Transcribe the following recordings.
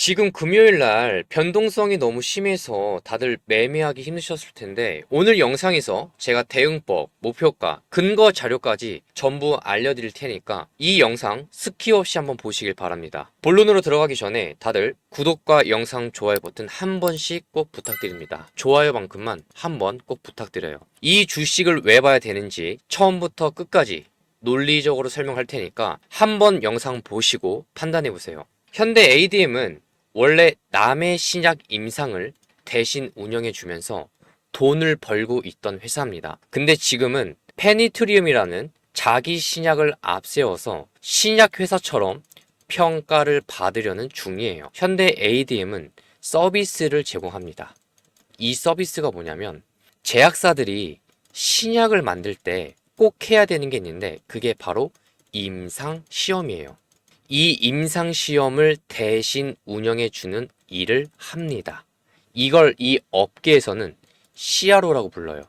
지금 금요일 날 변동성이 너무 심해서 다들 매매하기 힘드셨을 텐데 오늘 영상에서 제가 대응법, 목표가, 근거 자료까지 전부 알려드릴 테니까 이 영상 스킵 없이 한번 보시길 바랍니다. 본론으로 들어가기 전에 다들 구독과 영상 좋아요 버튼 한 번씩 꼭 부탁드립니다. 좋아요만큼만 한 번 꼭 부탁드려요. 이 주식을 왜 봐야 되는지 처음부터 끝까지 논리적으로 설명할 테니까 한번 영상 보시고 판단해 보세요. 현대 ADM은 원래 남의 신약 임상을 대신 운영해 주면서 돈을 벌고 있던 회사입니다. 근데 지금은 페니트리움이라는 자기 신약을 앞세워서 신약 회사처럼 평가를 받으려는 중이에요. 현대 ADM은 서비스를 제공합니다. 이 서비스가 뭐냐면 제약사들이 신약을 만들 때 꼭 해야 되는 게 있는데 그게 바로 임상 시험이에요. 이 임상 시험을 대신 운영해 주는 일을 합니다. 이걸 이 업계에서는 CRO라고 불러요.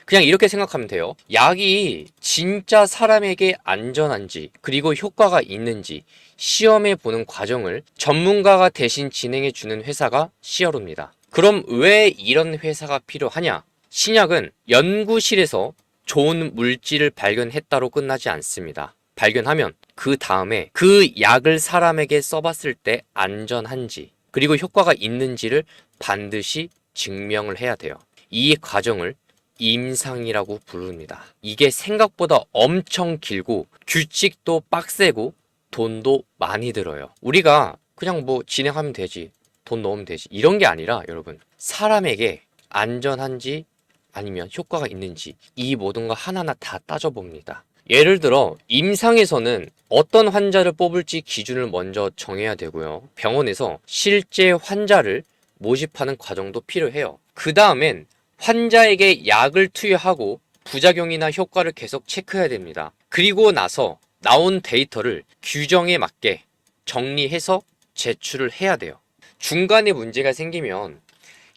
그냥 이렇게 생각하면 돼요. 약이 진짜 사람에게 안전한지 그리고 효과가 있는지 시험해 보는 과정을 전문가가 대신 진행해 주는 회사가 CRO입니다. 그럼 왜 이런 회사가 필요하냐? 신약은 연구실에서 좋은 물질을 발견했다로 끝나지 않습니다. 발견하면 그 다음에 그 약을 사람에게 써봤을 때 안전한지 그리고 효과가 있는지를 반드시 증명을 해야 돼요. 이 과정을 임상이라고 부릅니다. 이게 생각보다 엄청 길고 규칙도 빡세고 돈도 많이 들어요. 우리가 그냥 뭐 진행하면 되지, 돈 넣으면 되지 이런 게 아니라 여러분 사람에게 안전한지 아니면 효과가 있는지 이 모든 거 하나하나 다 따져봅니다. 예를 들어 임상에서는 어떤 환자를 뽑을지 기준을 먼저 정해야 되고요. 병원에서 실제 환자를 모집하는 과정도 필요해요. 그 다음엔 환자에게 약을 투여하고 부작용이나 효과를 계속 체크해야 됩니다. 그리고 나서 나온 데이터를 규정에 맞게 정리해서 제출을 해야 돼요. 중간에 문제가 생기면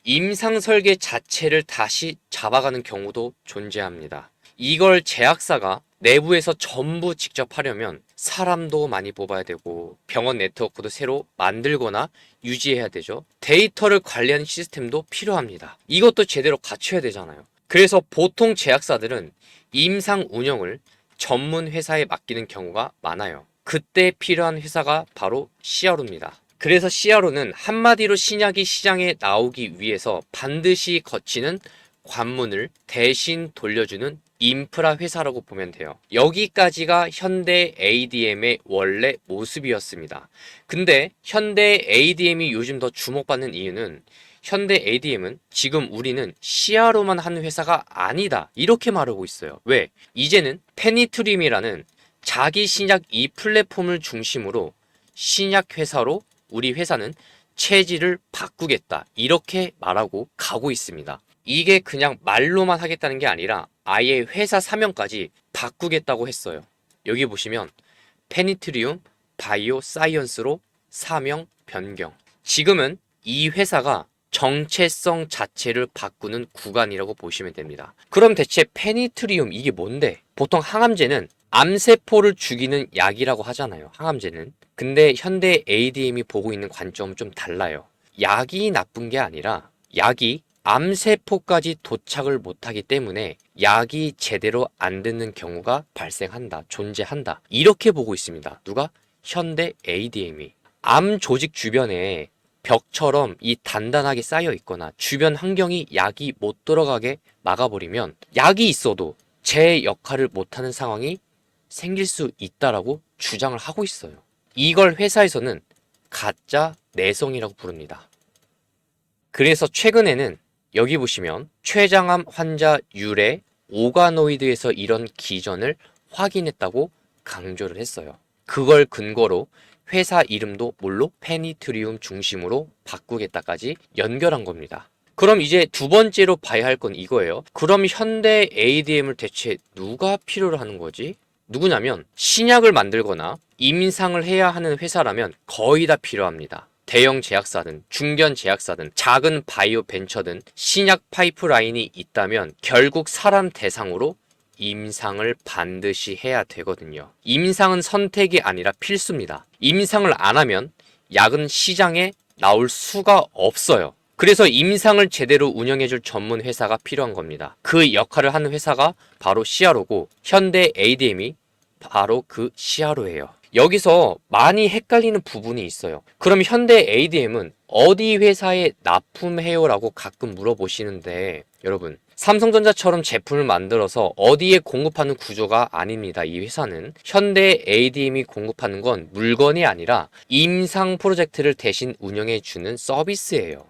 임상 설계 자체를 다시 잡아가는 경우도 존재합니다. 이걸 제약사가 내부에서 전부 직접 하려면 사람도 많이 뽑아야 되고 병원 네트워크도 새로 만들거나 유지해야 되죠. 데이터를 관리하는 시스템도 필요합니다. 이것도 제대로 갖춰야 되잖아요. 그래서 보통 제약사들은 임상 운영을 전문 회사에 맡기는 경우가 많아요. 그때 필요한 회사가 바로 CRO입니다. 그래서 CRO는 한마디로 신약이 시장에 나오기 위해서 반드시 거치는 관문을 대신 돌려주는 인프라 회사라고 보면 돼요. 여기까지가 현대 ADM의 원래 모습이었습니다. 근데 현대 ADM이 요즘 더 주목받는 이유는 현대 ADM은 지금 우리는 CRO만 하는 회사가 아니다 이렇게 말하고 있어요. 왜? 이제는 페니트림이라는 자기 신약 이 플랫폼을 중심으로 신약 회사로 우리 회사는 체질을 바꾸겠다 이렇게 말하고 가고 있습니다. 이게 그냥 말로만 하겠다는 게 아니라 아예 회사 사명까지 바꾸겠다고 했어요. 여기 보시면 페니트리움 바이오 사이언스로 사명 변경. 지금은 이 회사가 정체성 자체를 바꾸는 구간이라고 보시면 됩니다. 그럼 대체 페니트리움 이게 뭔데? 보통 항암제는 암세포를 죽이는 약이라고 하잖아요. 항암제는. 근데 현대 ADM이 보고 있는 관점은 좀 달라요. 약이 나쁜 게 아니라 약이 암세포까지 도착을 못하기 때문에 약이 제대로 안 듣는 경우가 발생한다, 존재한다. 이렇게 보고 있습니다. 누가? 현대 ADM이. 암 조직 주변에 벽처럼 이 단단하게 쌓여 있거나 주변 환경이 약이 못 들어가게 막아버리면 약이 있어도 제 역할을 못하는 상황이 생길 수 있다라고 주장을 하고 있어요. 이걸 회사에서는 가짜 내성이라고 부릅니다. 그래서 최근에는 여기 보시면 췌장암 환자 유래 오가노이드에서 이런 기전을 확인했다고 강조를 했어요. 그걸 근거로 회사 이름도 뭘로? 페니트리움 중심으로 바꾸겠다까지 연결한 겁니다. 그럼 이제 두 번째로 봐야 할 건 이거예요. 그럼 현대 ADM을 대체 누가 필요로 하는 거지? 누구냐면 신약을 만들거나 임상을 해야 하는 회사라면 거의 다 필요합니다. 대형 제약사든 중견 제약사든 작은 바이오 벤처든 신약 파이프라인이 있다면 결국 사람 대상으로 임상을 반드시 해야 되거든요. 임상은 선택이 아니라 필수입니다. 임상을 안 하면 약은 시장에 나올 수가 없어요. 그래서 임상을 제대로 운영해줄 전문 회사가 필요한 겁니다. 그 역할을 하는 회사가 바로 CRO고 현대 ADM이 바로 그 CRO예요. 여기서 많이 헷갈리는 부분이 있어요. 그럼 현대 ADM은 어디 회사에 납품해요? 라고 가끔 물어보시는데 여러분, 삼성전자처럼 제품을 만들어서 어디에 공급하는 구조가 아닙니다. 이 회사는 현대 ADM이 공급하는 건 물건이 아니라 임상 프로젝트를 대신 운영해주는 서비스예요.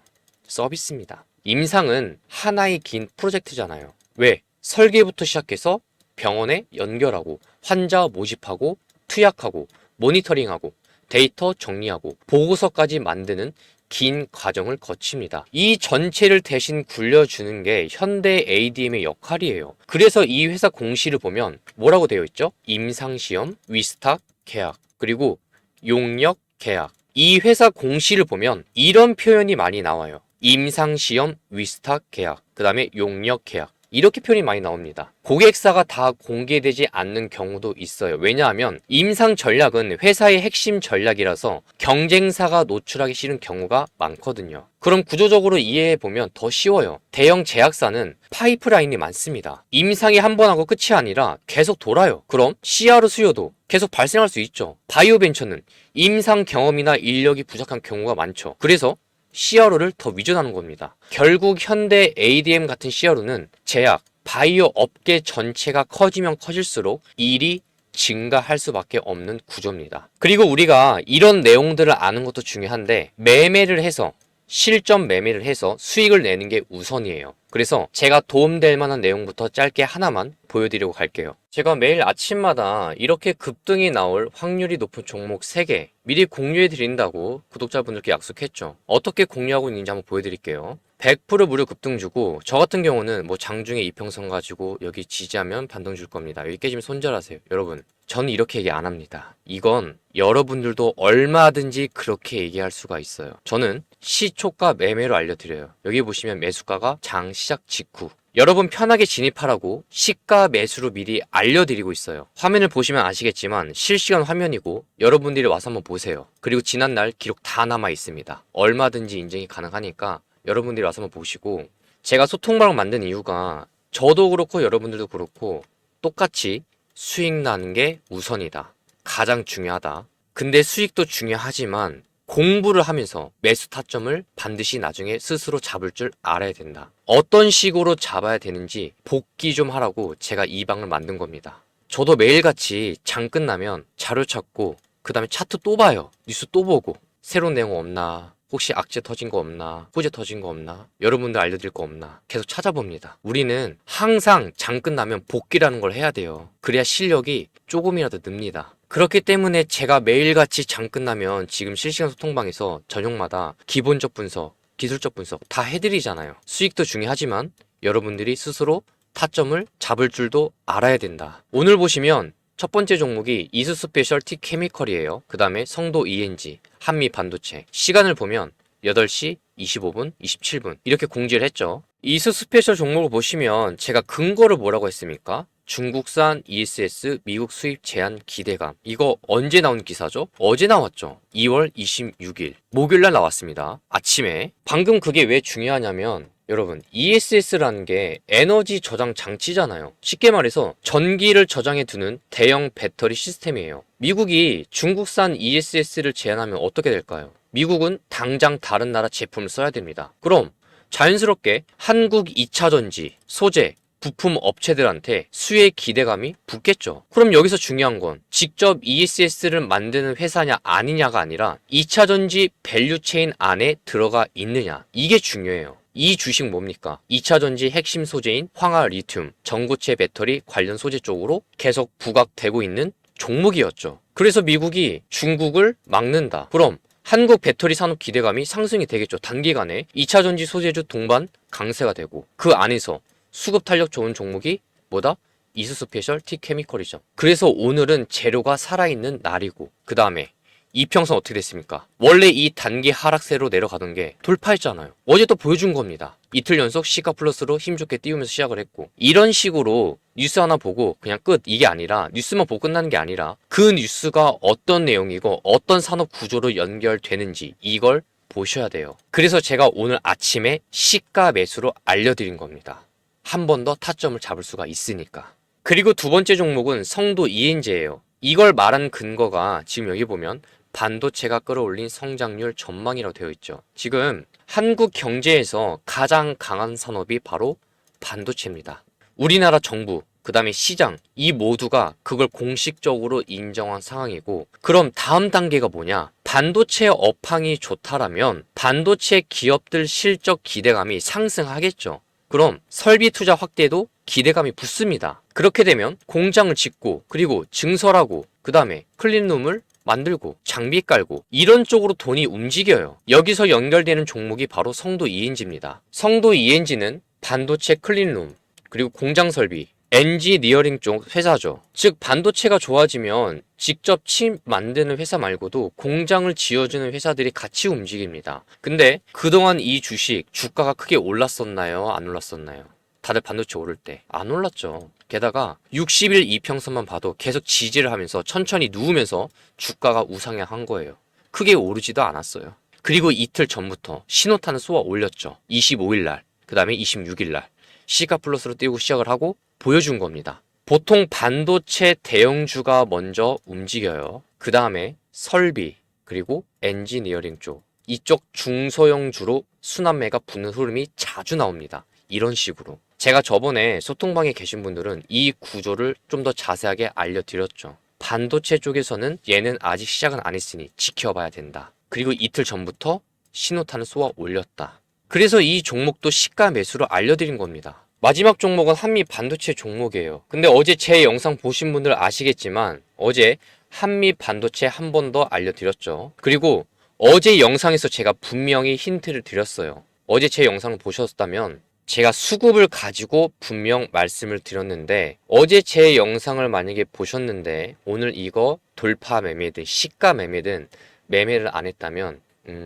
서비스입니다. 임상은 하나의 긴 프로젝트잖아요. 왜? 설계부터 시작해서 병원에 연결하고 환자 모집하고 투약하고 모니터링하고 데이터 정리하고 보고서까지 만드는 긴 과정을 거칩니다. 이 전체를 대신 굴려주는 게 현대 ADM의 역할이에요. 그래서 이 회사 공시를 보면 뭐라고 되어 있죠? 임상시험, 위스탁, 계약, 그리고 용역, 계약. 이 회사 공시를 보면 이런 표현이 많이 나와요. 임상시험, 위스탁, 계약, 그 다음에 용역, 계약. 이렇게 표현이 많이 나옵니다. 고객사가 다 공개되지 않는 경우도 있어요. 왜냐하면 임상 전략은 회사의 핵심 전략이라서 경쟁사가 노출하기 싫은 경우가 많거든요. 그럼 구조적으로 이해해보면 더 쉬워요. 대형 제약사는 파이프라인이 많습니다. 임상이 한 번 하고 끝이 아니라 계속 돌아요. 그럼 CR 수요도 계속 발생할 수 있죠. 바이오 벤처는 임상 경험이나 인력이 부족한 경우가 많죠. 그래서 CRO를 더 위존하는 겁니다. 결국 현대 ADM 같은 CRO는 제약, 바이오 업계 전체가 커지면 커질수록 일이 증가할 수밖에 없는 구조입니다. 그리고 우리가 이런 내용들을 아는 것도 중요한데 매매를 해서 실전 매매를 해서 수익을 내는 게 우선이에요. 그래서 제가 도움될 만한 내용부터 짧게 하나만 보여드리려고 할게요. 제가 매일 아침마다 이렇게 급등이 나올 확률이 높은 종목 3개 미리 공유해 드린다고 구독자분들께 약속했죠. 어떻게 공유하고 있는지 한번 보여드릴게요. 100% 무료 급등 주고, 저 같은 경우는 뭐 장중에 이평선 가지고 여기 지지하면 반등 줄 겁니다. 여기 깨지면 손절하세요. 여러분, 저는 이렇게 얘기 안 합니다. 이건 여러분들도 얼마든지 그렇게 얘기할 수가 있어요. 저는 시초가 매매로 알려드려요. 여기 보시면 매수가가 장 시작 직후. 여러분 편하게 진입하라고 시가 매수로 미리 알려드리고 있어요. 화면을 보시면 아시겠지만 실시간 화면이고 여러분들이 와서 한번 보세요. 그리고 지난날 기록 다 남아 있습니다. 얼마든지 인증이 가능하니까 여러분들이 와서 한번 보시고, 제가 소통방을 만든 이유가 저도 그렇고 여러분들도 그렇고 똑같이 수익 나는 게 우선이다. 가장 중요하다. 근데 수익도 중요하지만 공부를 하면서 매수 타점을 반드시 나중에 스스로 잡을 줄 알아야 된다. 어떤 식으로 잡아야 되는지 복기 좀 하라고 제가 이 방을 만든 겁니다. 저도 매일같이 장 끝나면 자료 찾고 그 다음에 차트 또 봐요. 뉴스 또 보고 새로운 내용 없나, 혹시 악재 터진 거 없나, 호재 터진 거 없나, 여러분들 알려드릴 거 없나 계속 찾아봅니다. 우리는 항상 장 끝나면 복귀라는 걸 해야 돼요. 그래야 실력이 조금이라도 늡니다. 그렇기 때문에 제가 매일같이 장 끝나면 지금 실시간 소통방에서 저녁마다 기본적 분석, 기술적 분석 다 해드리잖아요. 수익도 중요하지만 여러분들이 스스로 타점을 잡을 줄도 알아야 된다. 오늘 보시면 첫 번째 종목이 이수 스페셜티 케미컬이에요. 그 다음에 성도 ENG, 한미 반도체. 시간을 보면 8시 25분, 27분 이렇게 공지를 했죠. 이수 스페셜 종목을 보시면 제가 근거를 뭐라고 했습니까? 중국산 ESS 미국 수입 제한 기대감. 이거 언제 나온 기사죠? 어제 나왔죠. 2월 26일 목요일날 나왔습니다. 아침에. 방금 그게 왜 중요하냐면 여러분, ESS라는 게 에너지 저장 장치잖아요. 쉽게 말해서 전기를 저장해 두는 대형 배터리 시스템이에요. 미국이 중국산 ESS를 제한하면 어떻게 될까요? 미국은 당장 다른 나라 제품을 써야 됩니다. 그럼 자연스럽게 한국 2차전지, 소재, 부품 업체들한테 수혜 기대감이 붙겠죠. 그럼 여기서 중요한 건 직접 ESS를 만드는 회사냐 아니냐가 아니라 2차전지 밸류체인 안에 들어가 있느냐, 이게 중요해요. 이 주식 뭡니까? 2차전지 핵심 소재인 황화 리튬, 전고체 배터리 관련 소재 쪽으로 계속 부각되고 있는 종목이었죠. 그래서 미국이 중국을 막는다. 그럼 한국 배터리 산업 기대감이 상승이 되겠죠. 단기간에 2차전지 소재주 동반 강세가 되고, 그 안에서 수급 탄력 좋은 종목이 뭐다? 이수 스페셜 티 케미컬이죠. 그래서 오늘은 재료가 살아있는 날이고, 그 다음에 이평선 어떻게 됐습니까? 원래 이 단기 하락세로 내려가던 게 돌파했잖아요. 어제 또 보여준 겁니다. 이틀 연속 시가 플러스로 힘좋게 띄우면서 시작을 했고, 이런 식으로 뉴스 하나 보고 그냥 끝, 이게 아니라, 뉴스만 보고 끝나는 게 아니라 그 뉴스가 어떤 내용이고 어떤 산업 구조로 연결되는지 이걸 보셔야 돼요. 그래서 제가 오늘 아침에 시가 매수로 알려드린 겁니다. 한 번 더 타점을 잡을 수가 있으니까. 그리고 두 번째 종목은 성도 ENG예요. 이걸 말한 근거가 지금 여기 보면 반도체가 끌어올린 성장률 전망이라고 되어 있죠. 지금 한국 경제에서 가장 강한 산업이 바로 반도체입니다. 우리나라 정부, 그 다음에 시장, 이 모두가 그걸 공식적으로 인정한 상황이고, 그럼 다음 단계가 뭐냐? 반도체 업황이 좋다라면 반도체 기업들 실적 기대감이 상승하겠죠. 그럼 설비 투자 확대도 기대감이 붙습니다. 그렇게 되면 공장을 짓고, 그리고 증설하고, 그 다음에 클린룸을 만들고, 장비 깔고, 이런 쪽으로 돈이 움직여요. 여기서 연결되는 종목이 바로 성도 ENG입니다. 성도 ENG는 반도체 클린룸, 그리고 공장 설비, 엔지니어링 쪽 회사죠. 즉 반도체가 좋아지면 직접 칩 만드는 회사 말고도 공장을 지어주는 회사들이 같이 움직입니다. 근데 그동안 이 주식 주가가 크게 올랐었나요? 안 올랐었나요? 다들 반도체 오를 때 안 올랐죠. 게다가 60일 이평선만 봐도 계속 지지를 하면서 천천히 누우면서 주가가 우상향한 거예요. 크게 오르지도 않았어요. 그리고 이틀 전부터 신호탄을 쏘아 올렸죠. 25일 날, 그 다음에 26일 날 시가 플러스로 띄우고 시작을 하고 보여준 겁니다. 보통 반도체 대형주가 먼저 움직여요. 그 다음에 설비, 그리고 엔지니어링 쪽, 이쪽 중소형주로 순환매가 붙는 흐름이 자주 나옵니다. 이런 식으로. 제가 저번에 소통방에 계신 분들은 이 구조를 좀 더 자세하게 알려드렸죠. 반도체 쪽에서는 얘는 아직 시작은 안 했으니 지켜봐야 된다. 그리고 이틀 전부터 신호탄을 쏘아 올렸다. 그래서 이 종목도 시가 매수로 알려드린 겁니다. 마지막 종목은 한미 반도체 종목이에요. 근데 어제 제 영상 보신 분들 아시겠지만 어제 한미 반도체 한 번 더 알려드렸죠. 그리고 어제 영상에서 제가 분명히 힌트를 드렸어요. 어제 제 영상을 보셨다면 제가 수급을 가지고 분명 말씀을 드렸는데, 어제 제 영상을 만약에 보셨는데 오늘 이거 돌파 매매든 시가 매매든 매매를 안 했다면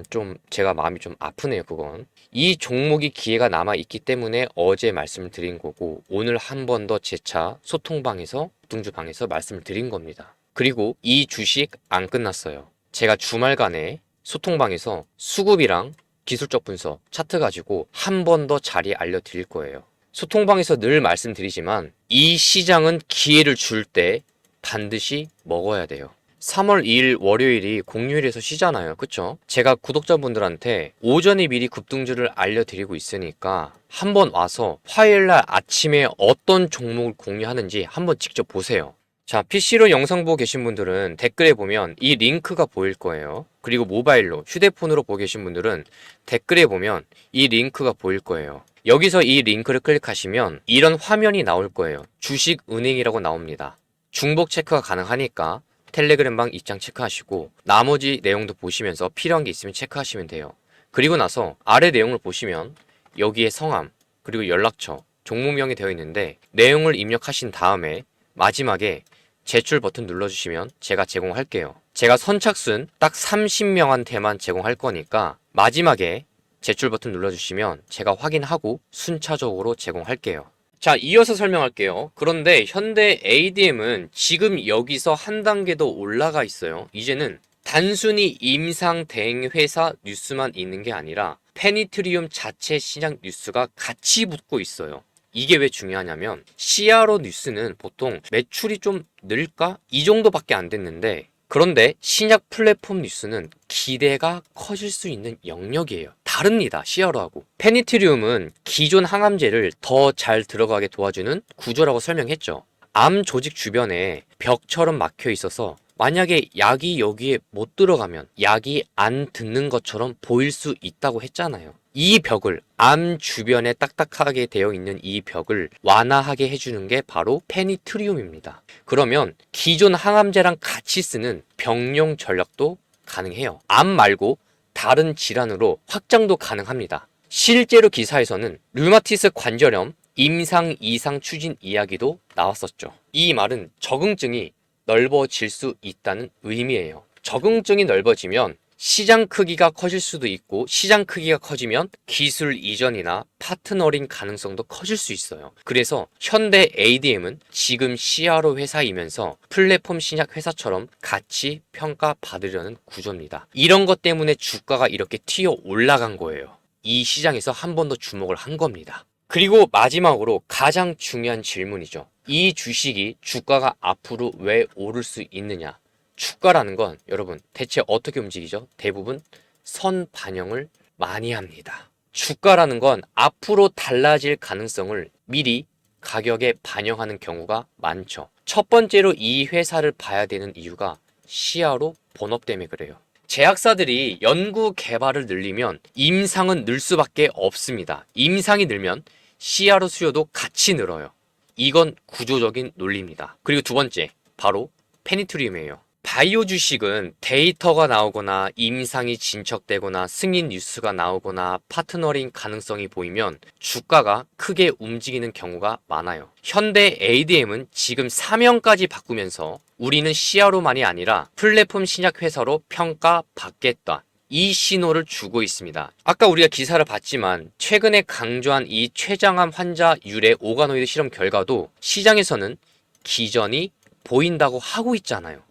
좀 제가 마음이 좀 아프네요. 그건 이 종목이 기회가 남아 있기 때문에 어제 말씀을 드린 거고, 오늘 한 번 더 재차 소통방에서 동주방에서 말씀을 드린 겁니다. 그리고 이 주식 안 끝났어요. 제가 주말간에 소통방에서 수급이랑 기술적 분석 차트 가지고 한 번 더 자리 알려드릴 거예요. 소통방에서 늘 말씀드리지만 이 시장은 기회를 줄 때 반드시 먹어야 돼요. 3월 2일 월요일이 공휴일에서 쉬잖아요. 그쵸? 제가 구독자분들한테 오전에 미리 급등주를 알려드리고 있으니까 한번 와서 화요일날 아침에 어떤 종목을 공유하는지 한번 직접 보세요. 자, PC로 영상 보고 계신 분들은 댓글에 보면 이 링크가 보일 거예요. 그리고 모바일로, 휴대폰으로 보고 계신 분들은 댓글에 보면 이 링크가 보일 거예요. 여기서 이 링크를 클릭하시면 이런 화면이 나올 거예요. 주식은행이라고 나옵니다. 중복 체크가 가능하니까 텔레그램방 입장 체크하시고 나머지 내용도 보시면서 필요한 게 있으면 체크하시면 돼요. 그리고 나서 아래 내용을 보시면 여기에 성함, 그리고 연락처, 종목명이 되어 있는데 내용을 입력하신 다음에 마지막에 제출 버튼 눌러주시면 제가 제공할게요. 제가 선착순 딱 30명한테만 제공할 거니까 마지막에 제출 버튼 눌러주시면 제가 확인하고 순차적으로 제공할게요. 자, 이어서 설명할게요. 그런데 현대 ADM은 지금 여기서 한 단계 더 올라가 있어요. 이제는 단순히 임상 대행 회사 뉴스만 있는 게 아니라 페니트리움 자체 시장 뉴스가 같이 붙고 있어요. 이게 왜 중요하냐면 CRO 뉴스는 보통 매출이 좀 늘까? 이 정도밖에 안 됐는데, 그런데 신약 플랫폼 뉴스는 기대가 커질 수 있는 영역이에요. 다릅니다. CRO하고. 페니트리움은 기존 항암제를 더 잘 들어가게 도와주는 구조라고 설명했죠. 암 조직 주변에 벽처럼 막혀 있어서 만약에 약이 여기에 못 들어가면 약이 안 듣는 것처럼 보일 수 있다고 했잖아요. 이 벽을, 암 주변에 딱딱하게 되어 있는 이 벽을 완화하게 해주는 게 바로 페니트리움입니다. 그러면 기존 항암제랑 같이 쓰는 병용 전략도 가능해요. 암 말고 다른 질환으로 확장도 가능합니다. 실제로 기사에서는 류마티스 관절염 임상 이상 추진 이야기도 나왔었죠. 이 말은 적응증이 넓어질 수 있다는 의미예요. 적응증이 넓어지면 시장 크기가 커질 수도 있고 시장 크기가 커지면 기술 이전이나 파트너링 가능성도 커질 수 있어요. 그래서 현대 ADM은 지금 CRO 회사이면서 플랫폼 신약 회사처럼 같이 평가받으려는 구조입니다. 이런 것 때문에 주가가 이렇게 튀어 올라간 거예요. 이 시장에서 한 번 더 주목을 한 겁니다. 그리고 마지막으로 가장 중요한 질문이죠. 이 주식이 주가가 앞으로 왜 오를 수 있느냐? 주가라는 건 여러분 대체 어떻게 움직이죠? 대부분 선 반영을 많이 합니다. 주가라는 건 앞으로 달라질 가능성을 미리 가격에 반영하는 경우가 많죠. 첫 번째로 이 회사를 봐야 되는 이유가 시야로 본업 때문에 그래요. 제약사들이 연구 개발을 늘리면 임상은 늘 수밖에 없습니다. 임상이 늘면 시야로 수요도 같이 늘어요. 이건 구조적인 논리입니다. 그리고 두 번째, 바로 페니트리움이에요. 바이오 주식은 데이터가 나오거나 임상이 진척되거나 승인 뉴스가 나오거나 파트너링 가능성이 보이면 주가가 크게 움직이는 경우가 많아요. 현대 ADM은 지금 사명까지 바꾸면서 우리는 CRO만이 아니라 플랫폼 신약 회사로 평가받겠다. 이 신호를 주고 있습니다. 아까 우리가 기사를 봤지만 최근에 강조한 이 췌장암 환자 유래 오가노이드 실험 결과도 시장에서는 기전이 보인다고 하고 있잖아요.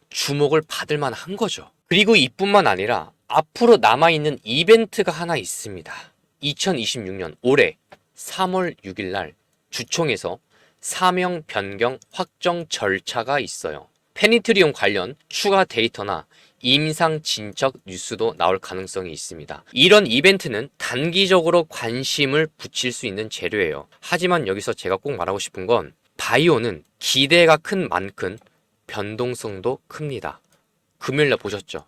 주목을 받을 만한 거죠. 그리고 이뿐만 아니라 앞으로 남아있는 이벤트가 하나 있습니다. 2026년 올해 3월 6일 날 주총에서 사명 변경 확정 절차가 있어요. 페니트리온 관련 추가 데이터나 임상 진척 뉴스도 나올 가능성이 있습니다. 이런 이벤트는 단기적으로 관심을 붙일 수 있는 재료예요. 하지만 여기서 제가 꼭 말하고 싶은 건 바이오는 기대가 큰 만큼 변동성도 큽니다. 금요일날 보셨죠?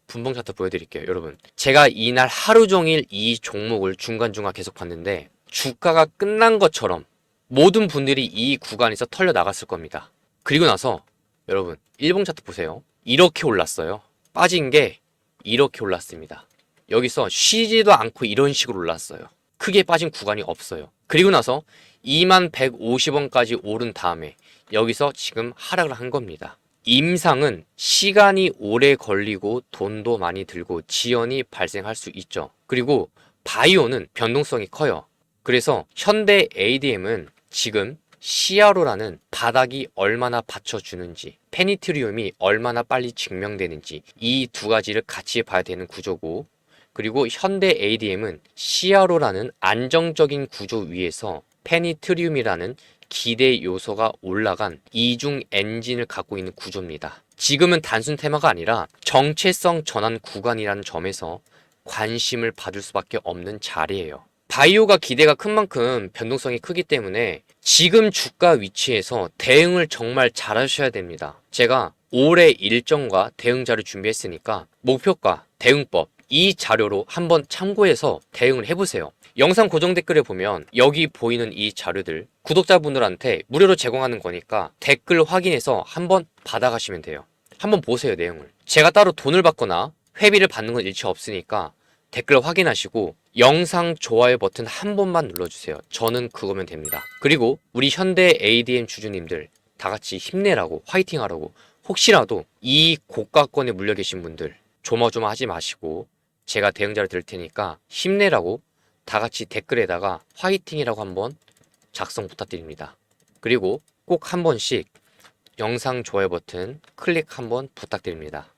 분봉 차트 보여드릴게요. 여러분, 제가 이날 하루 종일 이 종목을 중간중간 계속 봤는데 주가가 끝난 것처럼 모든 분들이 이 구간에서 털려 나갔을 겁니다. 그리고 나서 여러분, 일봉 차트 보세요. 이렇게 올랐어요. 빠진 게 이렇게 올랐습니다. 여기서 쉬지도 않고 이런 식으로 올랐어요. 크게 빠진 구간이 없어요. 그리고 나서 2150원까지 오른 다음에 여기서 지금 하락을 한 겁니다. 임상은 시간이 오래 걸리고 돈도 많이 들고 지연이 발생할 수 있죠. 그리고 바이오는 변동성이 커요. 그래서 현대 ADM은 지금 CRO라는 바닥이 얼마나 받쳐주는지, 페니트리움이 얼마나 빨리 증명되는지 이 두 가지를 같이 봐야 되는 구조고, 그리고 현대 ADM은 CRO라는 안정적인 구조 위에서 페니트리움이라는 기대 요소가 올라간 이중 엔진을 갖고 있는 구조입니다. 지금은 단순 테마가 아니라 정체성 전환 구간이라는 점에서 관심을 받을 수밖에 없는 자리예요. 바이오가 기대가 큰 만큼 변동성이 크기 때문에 지금 주가 위치에서 대응을 정말 잘 하셔야 됩니다. 제가 올해 일정과 대응 자료 준비했으니까 목표가, 대응법 이 자료로 한번 참고해서 대응을 해보세요. 영상 고정 댓글에 보면 여기 보이는 이 자료들 구독자분들한테 무료로 제공하는 거니까 댓글 확인해서 한번 받아가시면 돼요. 한번 보세요, 내용을. 제가 따로 돈을 받거나 회비를 받는 건 일체 없으니까 댓글 확인하시고 영상 좋아요 버튼 한 번만 눌러주세요. 저는 그거면 됩니다. 그리고 우리 현대 ADM 주주님들 다 같이 힘내라고, 화이팅 하라고, 혹시라도 이 고가권에 물려 계신 분들 조마조마하지 마시고 제가 대응자를 드릴 테니까 힘내라고 다 같이 댓글에다가 화이팅이라고 한번 작성 부탁드립니다. 그리고 꼭 한 번씩 영상 좋아요 버튼 클릭 한번 부탁드립니다.